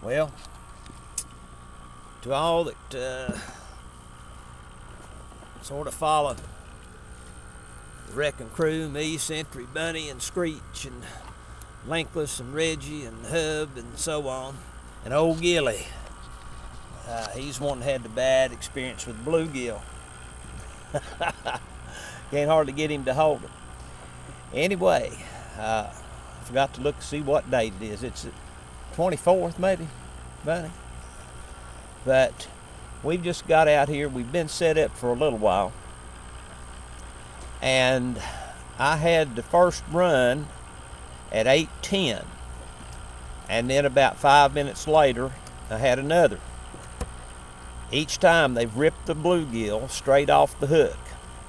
Well, to all that sort of follow the wrecking crew, me, Sentry, Bunny, and Screech, and Linkless, and Reggie, and Hub, and so on, and old Gilly. He's one that had the bad experience with bluegill. Can't hardly get him to hold it. Anyway, I forgot to look to see what date it is. It's the 24th, maybe, Bunny? But we've just got out here. We've been set up for a little while. And I had the first run at 8:10. And then about 5 minutes later, I had another. Each time they've ripped the bluegill straight off the hook.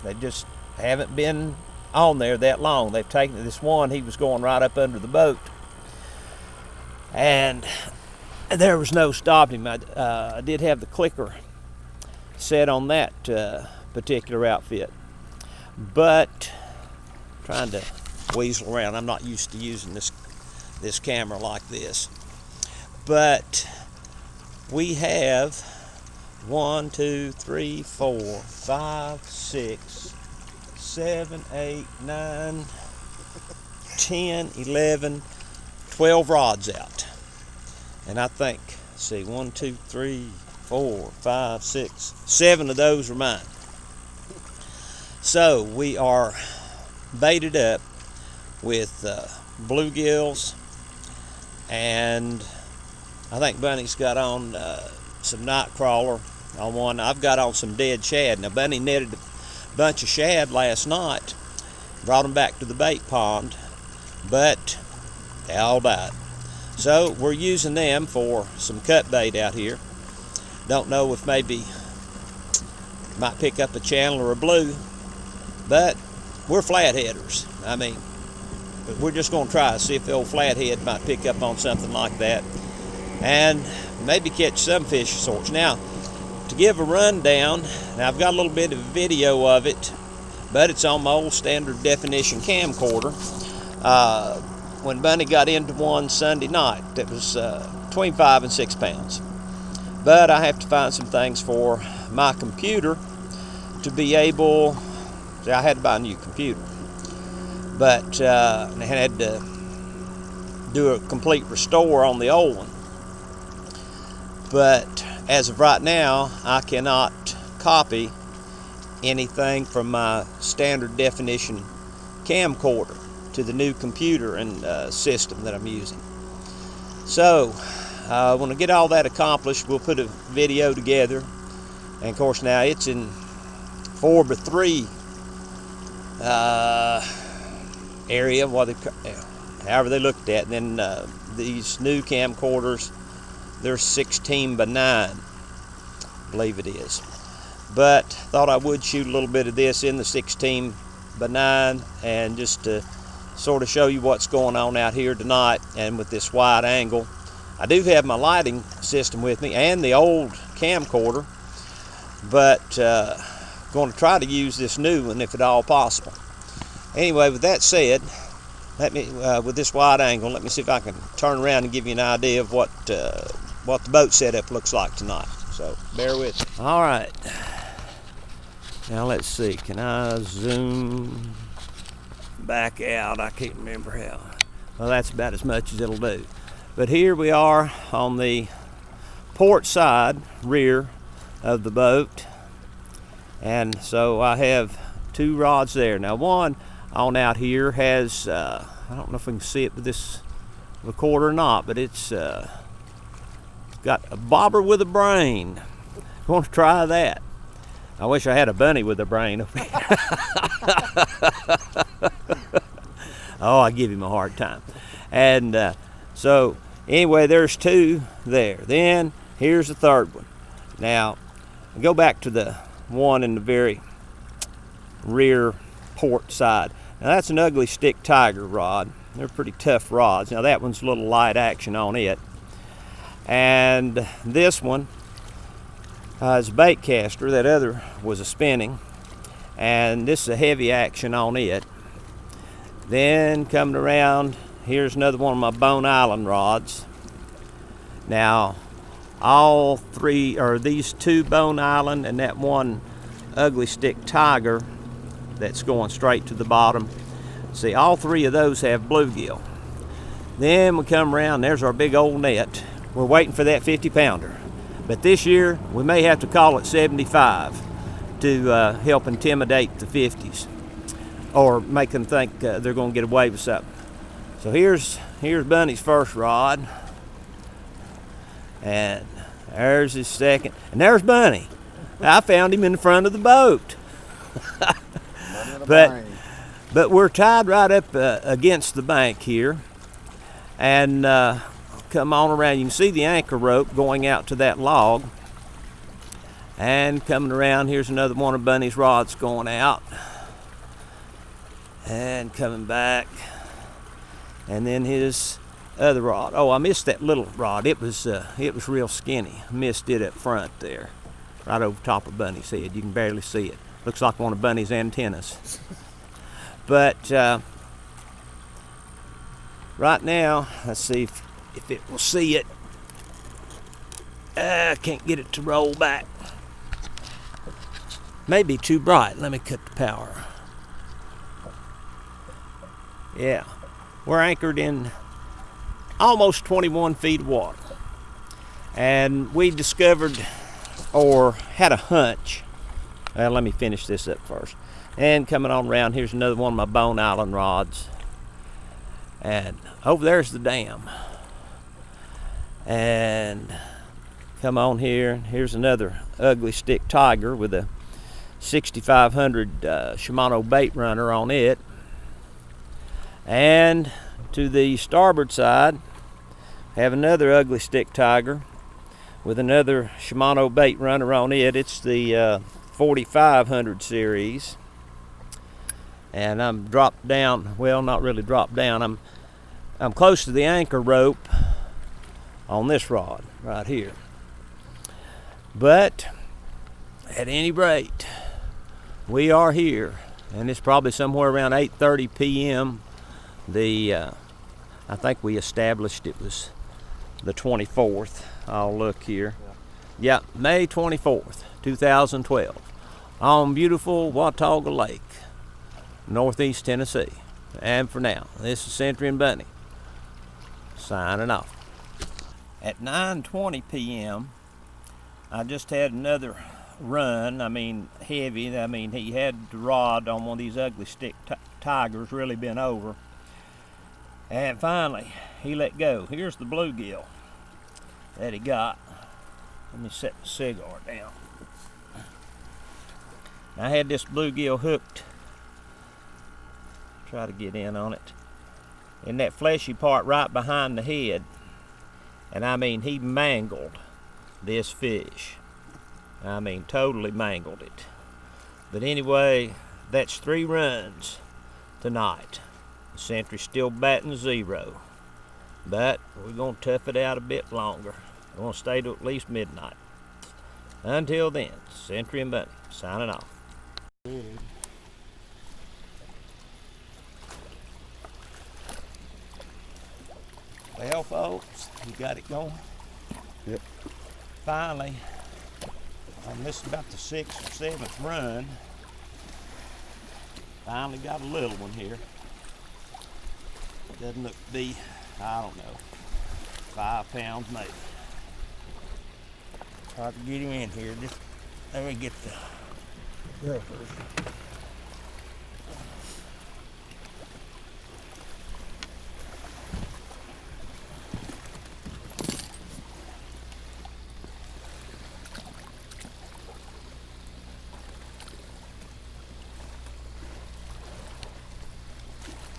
They just haven't been on there that long. They've taken this one, he was going right up under the boat. And there was no stopping him. I did have the clicker set on that particular outfit. But trying to weasel around. I'm not used to using this camera like this. But we have 1, 2, 3, 4, 5, 6, 7, 8, 9, 10, 11, 12 rods out. And I think, let's see, 1, 2, 3, 4, 5, 6, 7 of those are mine. So we are baited up with bluegills, and I think Bunny's got on some night crawler on one. I've got on some dead shad. Now Bunny netted a bunch of shad last night, brought them back to the bait pond, but they all died. So we're using them for some cut bait out here. Don't know if maybe might pick up a channel or a blue, but we're flatheaders. I mean, we're just going to try to see if the old flathead might pick up on something like that and maybe catch some fish of sorts. Now, to give a rundown, now I've got a little bit of video of it, but it's on my old standard definition camcorder. When Bunny got into one Sunday night that was between 5 and 6 pounds. But I have to find some things for my computer to be able, see, I had to buy a new computer, but I had to do a complete restore on the old one. But as of right now, I cannot copy anything from my standard definition camcorder to the new computer and system that I'm using. So when I get all that accomplished, we'll put a video together. And of course now it's in 4:3 area, however they looked at. And then these new camcorders, they're 16:9, I believe it is. But thought I would shoot a little bit of this in the 16:9 and just to sort of show you what's going on out here tonight. And with this wide angle, I do have my lighting system with me and the old camcorder, but going to try to use this new one if at all possible. Anyway, with that said, let me with this wide angle, let me see if I can turn around and give you an idea of what the boat setup looks like tonight. So bear with me. All right, now let's see, can I zoom back out? I can't remember how. Well, that's about as much as it'll do. But here we are on the port side, rear of the boat. And so I have 2 rods there. Now one on out here has, I don't know if we can see it with this recorder or not, but it's got a bobber with a brain. I want to try that. I wish I had a bunny with a brain. Oh, I give him a hard time. And so anyway, there's 2 there. Then here's the third one. Now, go back to the one in the very rear port side. Now that's an ugly stick tiger rod. They're pretty tough rods. Now that one's a little light action on it. And this one is a bait caster. That other was a spinning. And this is a heavy action on it. Then coming around, here's another one of my Bone Island rods. Now, all three, or these two Bone Island and that one ugly stick tiger that's going straight to the bottom, see, all three of those have bluegill. Then we come around, there's our big old net. We're waiting for that 50-pounder. But this year, we may have to call it 75 to help intimidate the 50s, or make them think they're going to get away with something. So here's Bunny's first rod, and there's his second, and there's Bunny. I found him in the front of the boat. But we're tied right up against the bank here, and come on around. You can see the anchor rope going out to that log, and coming around, here's another one of Bunny's rods going out, and coming back, and then his other rod. Oh, I missed that little rod. It was real skinny. I missed it up front there, right over top of Bunny's head. You can barely see it. Looks like one of Bunny's antennas. But right now, let's see if it will see it. I can't get it to roll back. Maybe too bright. Let me cut the power. Yeah, we're anchored in almost 21 feet of water. And we discovered, or had a hunch. Well, let me finish this up first. And coming on around, here's another one of my Bone Island rods. And over there's the dam. And come on here, here's another ugly stick tiger with a 6500 Shimano bait runner on it. And to the starboard side, have another ugly stick tiger with another Shimano bait runner on it. It's the 4500 series. And I'm dropped down, well, not really dropped down. I'm close to the anchor rope on this rod right here. But at any rate, we are here, and it's probably somewhere around 8:30 p.m. I think we established it was the 24th. I'll look here. Yeah, May 24th, 2012, on beautiful Watauga Lake, Northeast Tennessee. And for now, this is Century and Bunny signing off. At 9:20 p.m., I just had another run. I mean, heavy. I mean, he had the rod on one of these ugly stick tigers, really been over. And finally, he let go. Here's the bluegill that he got. Let me set the cigar down. I had this bluegill hooked. Try to get in on it. In that fleshy part right behind the head. And I mean, he mangled this fish. I mean, totally mangled it. But anyway, that's 3 runs tonight. The Century's still batting 0. But we're going to tough it out a bit longer. We're going to stay to at least midnight. Until then, Century and Bunny signing off. Well, folks, you got it going? Yep. Finally, on this about the 6th or 7th run, finally got a little one here. Doesn't look to be, I don't know, 5 pounds maybe. Try to get him in here. Just let me get the girl first.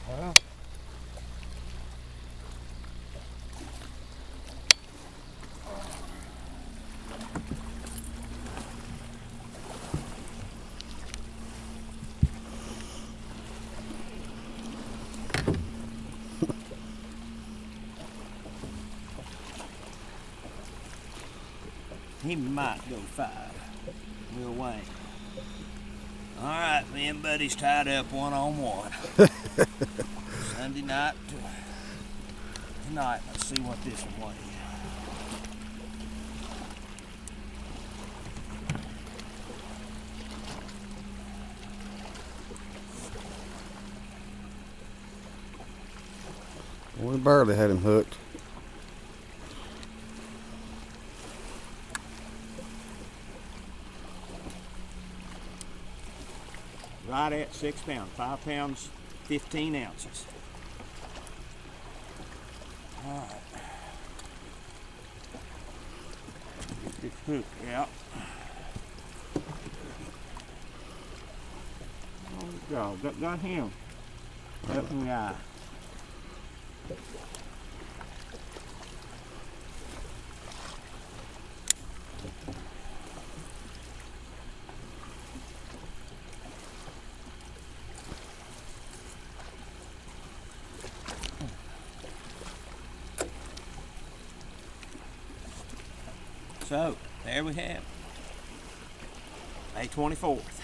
Well, he might go 5. We'll wait. All right, me and Buddy's tied up 1-on-1. Sunday night to tonight. Let's see what this one weighs. Just barely had him hooked. Right at 6 pounds, 5 pounds, 15 ounces. All right. Get this hook out. Oh, got him. Up in the eye. So, there we have May 24th,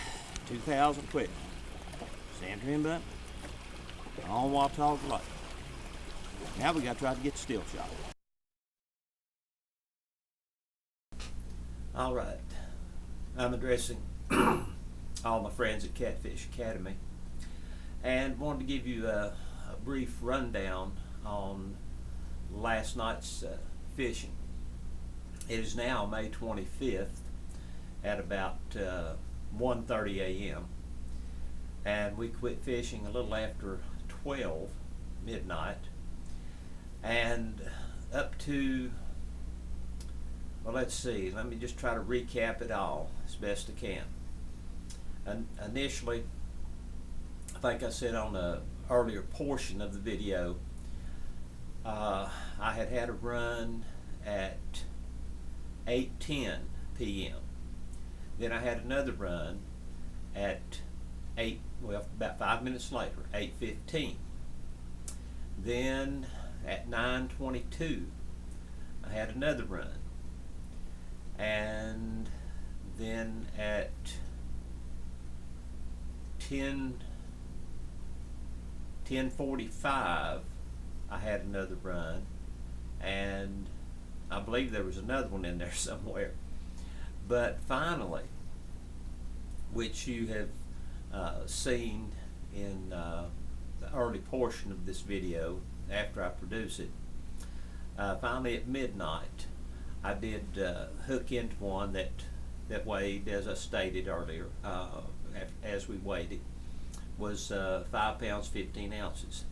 2012. Sandringham buck on Watauga Lake. Now we got to try to get the still shot. All right, I'm addressing all my friends at Catfish Academy and wanted to give you a brief rundown on last night's fishing. It is now May 25th at about 1:30 a.m. and we quit fishing a little after 12 midnight, and up to, well, let's see, let me just try to recap it all as best I can. And initially, I think I said on the earlier portion of the video, I had a run at 8:10 p.m. Then I had another run at about 5 minutes later, 8:15. Then at 9:22, I had another run. And then at 10:45, I had another run. And I believe there was another one in there somewhere. But finally, which you have seen in the early portion of this video after I produce it, finally at midnight I did hook into one that weighed, as I stated earlier, as we weighed it, was 5 pounds 15 ounces.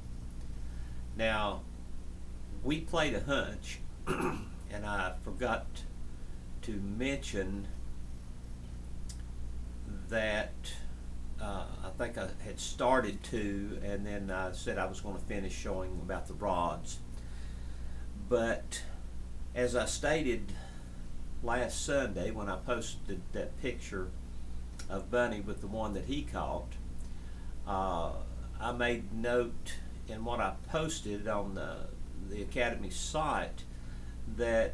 Now, we played a hunch and I forgot to mention that I think I had started to, and then I said I was going to finish showing about the rods. But as I stated last Sunday when I posted that picture of Bunny with the one that he caught, I made note in what I posted on the Academy site that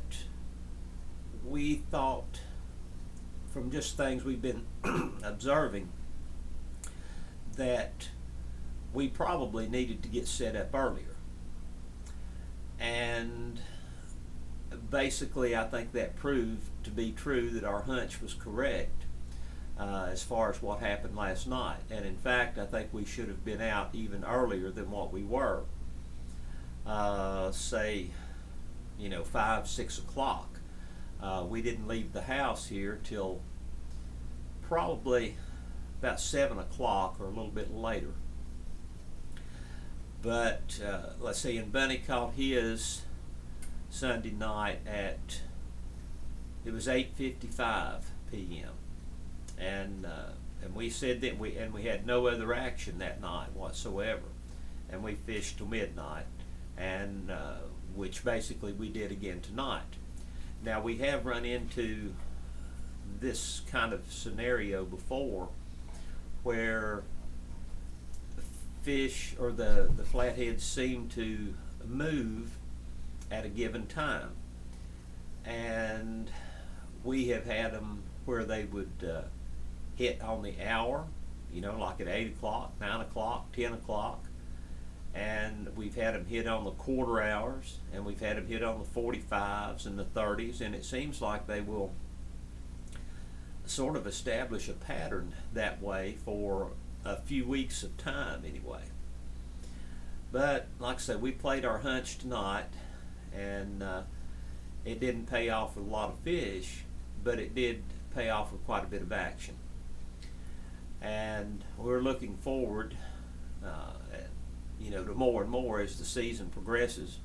we thought, from just things we've been observing, that we probably needed to get set up earlier. And basically I think that proved to be true, that our hunch was correct as far as what happened last night. And in fact, I think we should have been out even earlier than what we were. Say, 5, 6 o'clock. We didn't leave the house here till probably about 7 o'clock or a little bit later. But let's see, and Bunny caught his Sunday night at, it was 8:55 p.m. And we said that we had no other action that night whatsoever, and we fished till midnight, and which basically we did again tonight. Now, we have run into this kind of scenario before, where fish or the flatheads seem to move at a given time, and we have had them where they would hit on the hour, like at 8 o'clock, 9 o'clock, 10 o'clock, and we've had them hit on the quarter hours, and we've had them hit on the 45s and the 30s, and it seems like they will sort of establish a pattern that way for a few weeks of time anyway. But like I said, we played our hunch tonight, and it didn't pay off with a lot of fish, but it did pay off with quite a bit of action. And we're looking forward, to more and more as the season progresses.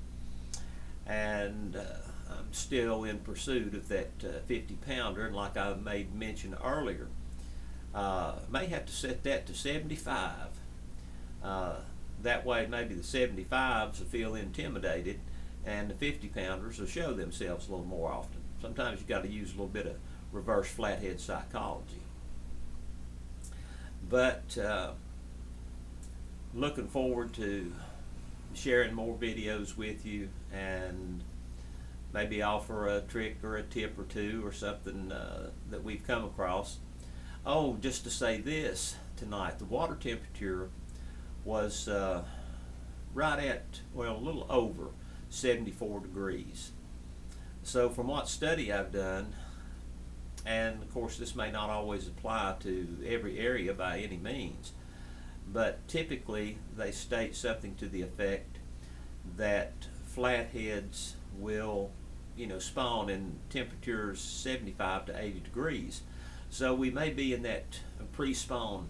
And I'm still in pursuit of that 50 pounder, and like I made mention earlier, may have to set that to 75. That way maybe the 75s will feel intimidated and the 50 pounders will show themselves a little more often. Sometimes you got to use a little bit of reverse flathead psychology. But looking forward to sharing more videos with you, and maybe offer a trick or a tip or two or something that we've come across. Oh, just to say this, tonight the water temperature was right at, well, a little over 74 degrees. So from what study I've done, and of course this may not always apply to every area by any means, but typically they state something to the effect that flatheads will, spawn in temperatures 75 to 80 degrees. So we may be in that pre-spawn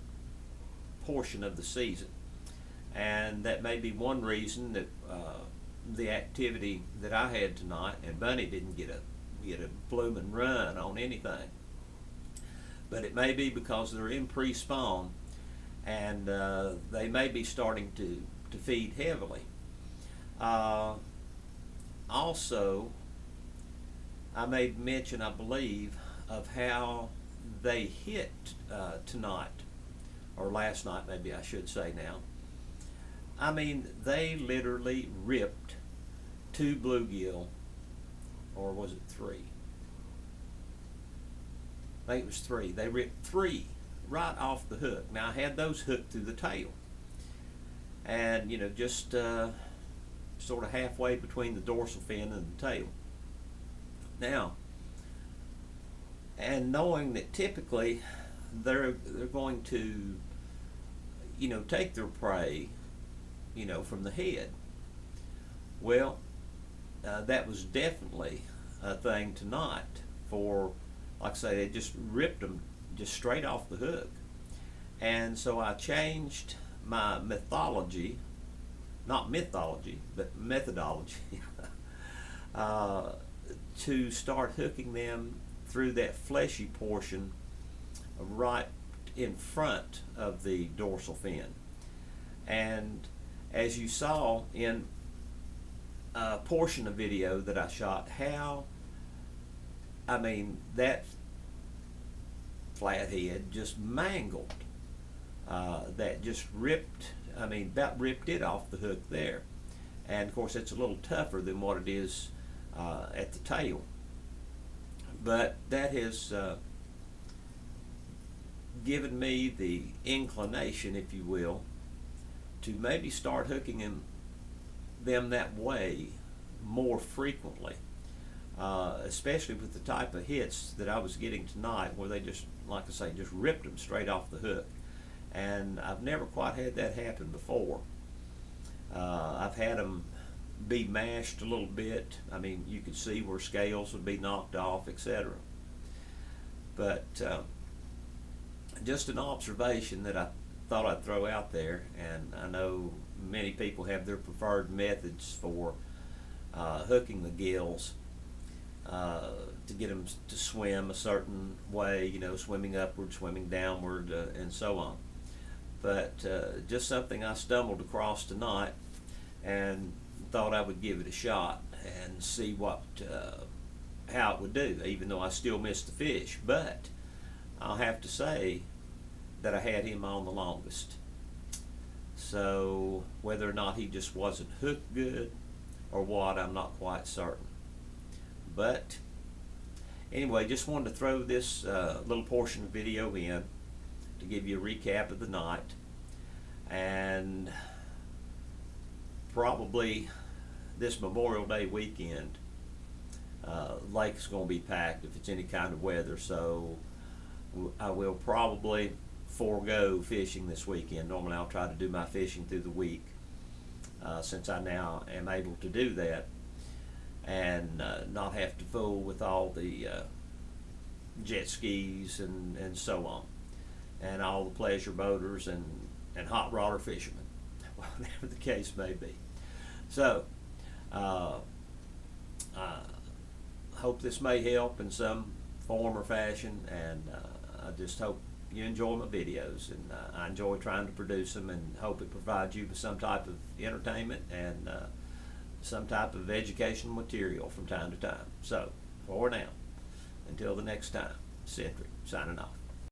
portion of the season, and that may be one reason that the activity that I had tonight, and Bunny didn't get a blooming run on anything, but it may be because they're in pre-spawn, and they may be starting to feed heavily. Also, I made mention, I believe, of how they hit tonight, or last night maybe I should say now. I mean, they literally ripped 2 bluegill, or was it 3? I think it was 3. They ripped 3 right off the hook. Now I had those hooked through the tail, and just sort of halfway between the dorsal fin and the tail. Now, and knowing that typically they're going to take their prey from the head, well, that was definitely a thing tonight. For, like I say, they just ripped them just straight off the hook. And so I changed my methodology, not mythology, but methodology, to start hooking them through that fleshy portion right in front of the dorsal fin. And as you saw in a portion of video that I shot, how, I mean, that flathead just mangled, that just ripped, about ripped it off the hook there. And of course it's a little tougher than what it is at the tail. But that has given me the inclination, if you will, to maybe start hooking them that way more frequently, especially with the type of hits that I was getting tonight, where they just, like I say, just ripped them straight off the hook. And I've never quite had that happen before. I've had them be mashed a little bit. I mean, you could see where scales would be knocked off, etc. But just an observation that I thought I'd throw out there, and I know many people have their preferred methods for hooking the gills to get them to swim a certain way, swimming upward, swimming downward, and so on. But just something I stumbled across tonight, and thought I would give it a shot and see what how it would do, even though I still missed the fish. But I'll have to say that I had him on the longest. So whether or not he just wasn't hooked good or what, I'm not quite certain. But anyway, just wanted to throw this little portion of video in to give you a recap of the night. And probably this Memorial Day weekend, lake's going to be packed if it's any kind of weather, so I will probably forego fishing this weekend. Normally I'll try to do my fishing through the week, since I now am able to do that and not have to fool with all the jet skis and so on, and all the pleasure boaters and hot rodder fishermen, whatever the case may be. So, I hope this may help in some form or fashion, and I just hope you enjoy my videos, and I enjoy trying to produce them, and hope it provides you with some type of entertainment and some type of educational material from time to time. So, for now, until the next time, Cedric signing off.